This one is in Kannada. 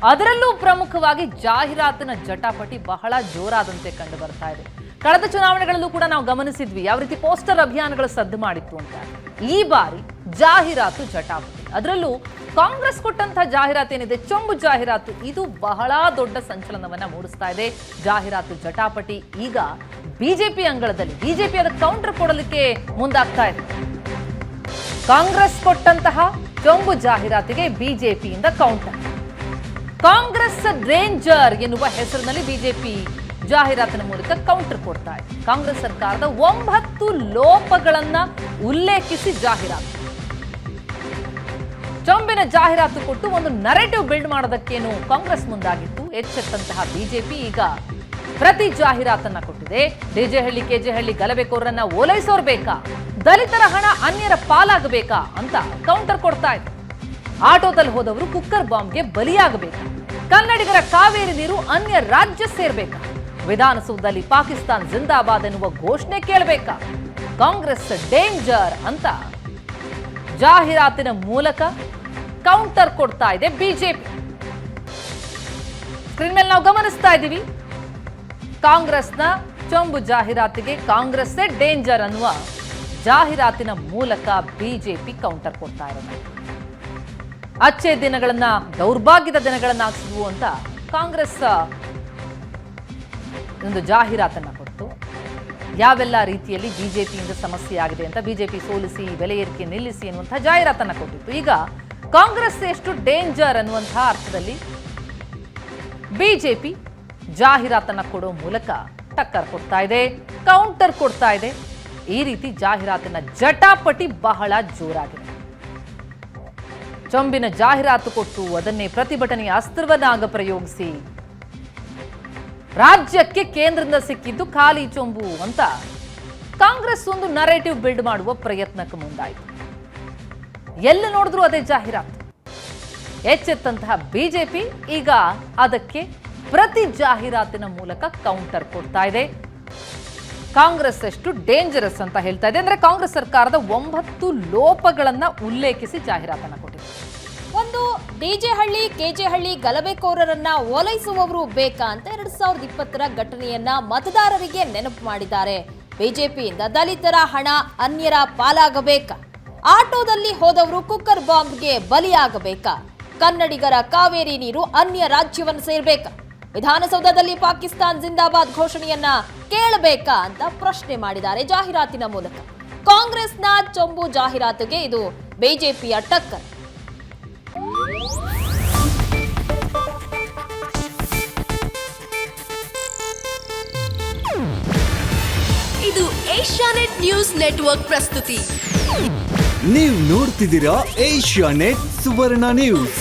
ಅದರಲ್ಲೂ ಪ್ರಮುಖವಾಗಿ ಜಾಹೀರಾತಿನ ಜಟಾಪಟಿ ಬಹಳ ಜೋರಾದಂತೆ ಕಂಡು ಬರ್ತಾ ಇದೆ. ಕಳೆದ ಚುನಾವಣೆಗಳಲ್ಲೂ ಕೂಡ ನಾವು ಗಮನಿಸಿದ್ವಿ ಯಾವ ರೀತಿ ಪೋಸ್ಟರ್ ಅಭಿಯಾನಗಳು ಸದ್ದು ಮಾಡಿತ್ತು ಅಂತ. ಈ ಬಾರಿ ಜಾಹೀರಾತು ಜಟಾಪಟಿ, ಅದರಲ್ಲೂ ಕಾಂಗ್ರೆಸ್ ಕೊಟ್ಟಂತಹ ಜಾಹೀರಾತು ಏನಿದೆ, ಚೊಂಬು ಜಾಹೀರಾತು, ಇದು ಬಹಳ ದೊಡ್ಡ ಸಂಚಲನವನ್ನ ಮೂಡಿಸ್ತಾ ಇದೆ. ಜಾಹೀರಾತು ಜಟಾಪಟಿ ಈಗ ಬಿಜೆಪಿ ಅಂಗಳದಲ್ಲಿ ಬಿಜೆಪಿ ಅದಕ್ಕೆ ಕೌಂಟರ್ ಕೊಡಲಿಕ್ಕೆ ಮುಂದಾಗ್ತಾ ಇದೆ. ಕಾಂಗ್ರೆಸ್ ಕೊಟ್ಟಂತಹ ಚೊಂಬು ಜಾಹೀರಾತಿಗೆ ಬಿಜೆಪಿಯಿಂದ ಕೌಂಟರ್. ಕಾಂಗ್ರೆಸ್ ರೇಂಜರ್ ಎನ್ನುವ ಹೆಸರಿನಲ್ಲಿ ಬಿಜೆಪಿ ಜಾಹೀರಾತಿನ ಮೂಲಕ ಕೌಂಟರ್ ಕೊಡ್ತಾ ಇದೆ. ಕಾಂಗ್ರೆಸ್ ಸರ್ಕಾರದ 9 ಲೋಪಗಳನ್ನ ಉಲ್ಲೇಖಿಸಿ ಜಾಹೀರಾತು, ಚೊಂಬಿನ ಜಾಹೀರಾತು ಕೊಟ್ಟು ಒಂದು ನರೇಟಿವ್ ಬಿಲ್ಡ್ ಮಾಡೋದಕ್ಕೇನು ಕಾಂಗ್ರೆಸ್ ಮುಂದಾಗಿತ್ತು. ಎಚ್ಚೆತ್ತಂತಹ ಬಿಜೆಪಿ ಈಗ ಪ್ರತಿ ಜಾಹೀರಾತನ್ನ ಕೊಟ್ಟಿದೆ. ಡಿಜೆಹಳ್ಳಿ ಕೆಜೆಹಳ್ಳಿ ಗಲಭೆಕೋರರನ್ನ ಓಲೈಸೋರ್ ಬೇಕಾ, ದಲಿತರ ಹಣ ಅನ್ಯರ ಪಾಲಾಗಬೇಕಾ ಅಂತ ಕೌಂಟರ್ ಕೊಡ್ತಾ ಇದೆ. ಆಟೋದಲ್ಲಿ ಹೋದವರು ಕುಕ್ಕರ್ ಬಾಂಬ್ಗೆ ಬಲಿಯಾಗಬೇಕಾ, ಕನ್ನಡಿಗರ ಕಾವೇರಿ ನೀರು ಅನ್ಯ ರಾಜ್ಯ ಸೇರ್ಬೇಕಾ, ವಿಧಾನಸೌಧದಲ್ಲಿ ಪಾಕಿಸ್ತಾನ್ ಜಿಂದಾಬಾದ್ ಎನ್ನುವ ಘೋಷಣೆ ಕೇಳಬೇಕಾ, ಕಾಂಗ್ರೆಸ್ ಡೇಂಜರ್ ಅಂತ ಜಾಹೀರಾತಿನ ಮೂಲಕ ಕೌಂಟರ್ ಕೊಡ್ತಾ ಇದೆ ಬಿಜೆಪಿ. ಸ್ಕ್ರೀನ್ ಮೇಲೆ ನಾವು ಗಮನಿಸ್ತಾ ಇದ್ದೀವಿ, ಕಾಂಗ್ರೆಸ್ನ ಚೊಂಬು ಜಾಹೀರಾತಿಗೆ ಕಾಂಗ್ರೆಸ್ಸೇ ಡೇಂಜರ್ ಅನ್ನುವ ಜಾಹೀರಾತಿನ ಮೂಲಕ ಬಿಜೆಪಿ ಕೌಂಟರ್ ಕೊಡ್ತಾ ಇರೋದು. ಅಚ್ಚೆ ದಿನಗಳನ್ನ ದೌರ್ಭಾಗ್ಯದ ದಿನಗಳನ್ನ ಹಾಕಿಸುವು ಅಂತ ಕಾಂಗ್ರೆಸ್ ಒಂದು ಜಾಹೀರಾತನ್ನ ಕೊಟ್ಟು ಯಾವೆಲ್ಲ ರೀತಿಯಲ್ಲಿ ಬಿಜೆಪಿಯಿಂದ ಸಮಸ್ಯೆ ಆಗಿದೆ ಅಂತ, ಬಿಜೆಪಿ ಸೋಲಿಸಿ ಬೆಲೆ ಏರಿಕೆ ನಿಲ್ಲಿಸಿ ಎನ್ನುವಂತಹ ಜಾಹೀರಾತನ್ನ ಕೊಟ್ಟಿತ್ತು. ಈಗ ಕಾಂಗ್ರೆಸ್ ಎಷ್ಟು ಡೇಂಜರ್ ಅನ್ನುವಂತಹ ಅರ್ಥದಲ್ಲಿ ಬಿಜೆಪಿ ಜಾಹೀರಾತನ್ನ ಕೊಡೋ ಮೂಲಕ ಟಕ್ಕರ್ ಕೊಡ್ತಾ ಇದೆ, ಕೌಂಟರ್ ಕೊಡ್ತಾ ಇದೆ. ಈ ರೀತಿ ಜಾಹೀರಾತಿನ ಜಟಾಪಟಿ ಬಹಳ ಜೋರಾಗಿದೆ. ಚೊಂಬಿನ ಜಾಹೀರಾತು ಕೊಟ್ಟು ಅದನ್ನೇ ಪ್ರತಿಭಟನೆಯ ಅಸ್ತ್ರವನ್ನಾಗ ಪ್ರಯೋಗಿಸಿ ರಾಜ್ಯಕ್ಕೆ ಕೇಂದ್ರದಿಂದ ಸಿಕ್ಕಿದ್ದು ಖಾಲಿ ಚೊಂಬು ಅಂತ ಕಾಂಗ್ರೆಸ್ ಒಂದು ನರೇಟಿವ್ ಬಿಲ್ಡ್ ಮಾಡುವ ಪ್ರಯತ್ನಕ್ಕೆ ಮುಂದಾಯಿತು. ಎಲ್ಲಿ ನೋಡಿದ್ರು ಅದೇ ಜಾಹೀರಾತು. ಎಚ್ಚೆತ್ತಂತಹ ಬಿಜೆಪಿ ಈಗ ಅದಕ್ಕೆ ಪ್ರತಿ ಜಾಹೀರಾತಿನ ಮೂಲಕ ಕೌಂಟರ್ ಕೊಡ್ತಾ ಇದೆ. ಕಾಂಗ್ರೆಸ್ ಎಷ್ಟು ಡೇಂಜರಸ್ ಅಂತ ಹೇಳ್ತಾ ಇದೆ ಅಂದ್ರೆ ಕಾಂಗ್ರೆಸ್ ಸರ್ಕಾರದ 9 ಲೋಪಗಳನ್ನ ಉಲ್ಲೇಖಿಸಿ ಜಾಹೀರಾತನ್ನ ಕೊಟ್ಟಿದೆ. ಒಂದು ಡಿಜೆಹಳ್ಳಿ ಕೆಜೆಹಳ್ಳಿ ಗಲಭೆಕೋರರನ್ನ ಓಲೈಸುವವರು ಬೇಕಾ ಅಂತ 2020ರ ಘಟನೆಯನ್ನ ಮತದಾರರಿಗೆ ನೆನಪು ಮಾಡಿದ್ದಾರೆ. ಬಿಜೆಪಿಯಿಂದ ದಲಿತರ ಹಣ ಅನ್ಯರ ಪಾಲಾಗಬೇಕಾ, ಆಟೋದಲ್ಲಿ ಹೋದವರು ಕುಕ್ಕರ್ ಬಾಂಬ್ಗೆ ಬಲಿಯಾಗಬೇಕಾ, ಕನ್ನಡಿಗರ ಕಾವೇರಿ ನೀರು ಅನ್ಯ ರಾಜ್ಯವನ್ನು ಸೇರ್ಬೇಕಾ, ವಿಧಾನಸೌಧದಲ್ಲಿ ಪಾಕಿಸ್ತಾನ್ ಜಿಂದಾಬಾದ್ ಘೋಷಣೆಯನ್ನ ಕೇಳಬೇಕಾ ಅಂತ ಪ್ರಶ್ನೆ ಮಾಡಿದ್ದಾರೆ ಜಾಹೀರಾತಿನ ಮೂಲಕ. ಕಾಂಗ್ರೆಸ್ನ ಚೊಂಬು ಜಾಹೀರಾತಿಗೆ ಇದು ಬಿಜೆಪಿಯ ಟಕ್ಕರ್. ಇದು ಏಷ್ಯಾನೆಟ್ ನ್ಯೂಸ್ ನೆಟ್ವರ್ಕ್ ಪ್ರಸ್ತುತಿ. ನೀವು ನೋಡ್ತಿದ್ದೀರಾ ಏಷ್ಯಾನೆಟ್ ಸುವರ್ಣ ನ್ಯೂಸ್.